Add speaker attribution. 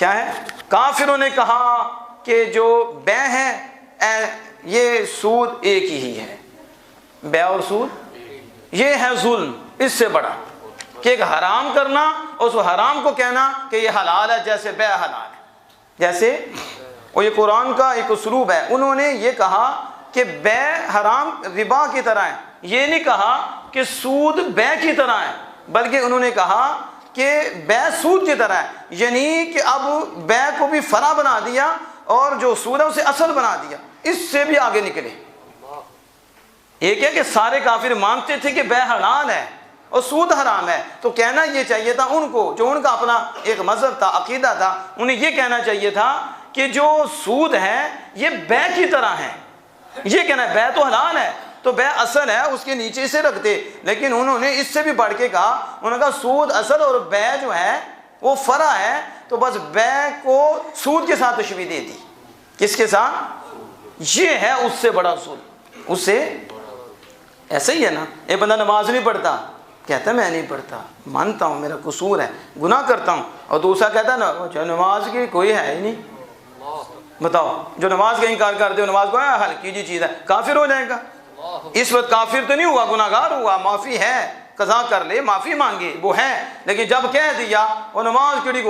Speaker 1: کیا ہے؟ کافروں نے کہا کہ جو بے ہے یہ سود ایک ہی ہے، بے اور سود یہ ہے ظلم اس سے بڑا، کہ ایک حرام کرنا اور اس حرام کو کہنا کہ یہ حلال ہے، جیسے بے حلال ہے، جیسے اور یہ قرآن کا ایک اسلوب ہے، انہوں نے یہ کہا کہ بے حرام ربا کی طرح ہے، یہ نہیں کہا کہ سود بے کی طرح ہے، بلکہ انہوں نے کہا کہ بے سود کی طرح ہے، یعنی کہ اب بے کو بھی فرع بنا دیا اور جو سود ہے اسے اصل بنا دیا، اس سے بھی آگے نکلے۔ ایک ہے کہ سارے کافر مانتے تھے کہ بے حلال ہے اور سود حرام ہے، تو کہنا یہ چاہیے تھا ان کو، جو ان کا اپنا ایک مذہب تھا، عقیدہ تھا، انہیں یہ کہنا چاہیے تھا کہ جو سود ہے یہ بے کی طرح ہے، یہ کہنا ہے بے تو حلال ہے تو بے اصل ہے، اس کے نیچے سے رکھتے، لیکن انہوں نے اس سے بھی بڑھ کے کہا، انہوں نے کہا سود اصل اور بے جو ہے وہ فرع ہے، تو بس بے کو سود کے ساتھ تشبیہ دے دی، کس کے ساتھ؟ یہ ہے اس سے بڑا سود، اس سے ایسا ہی ہے نا، ایک بندہ نماز نہیں پڑھتا، کہتا ہے میں نہیں پڑھتا، مانتا ہوں میرا قصور ہے، گناہ کرتا ہوں، اور دوسرا کہتا ہے نا جو نماز کی کوئی ہے ہی نہیں، بتاؤ جو نماز کا انکار کرتے ہو، نماز کو ہلکی جی چیز ہے، کافر ہو جائے گا؟ اس وقت کافر تو نہیں ہوا، گناہ گار ہوا، معافی ہے، قضا کر لے، معافی مانگے وہ ہے، لیکن جب کہہ دیا وہ نماز کیڑی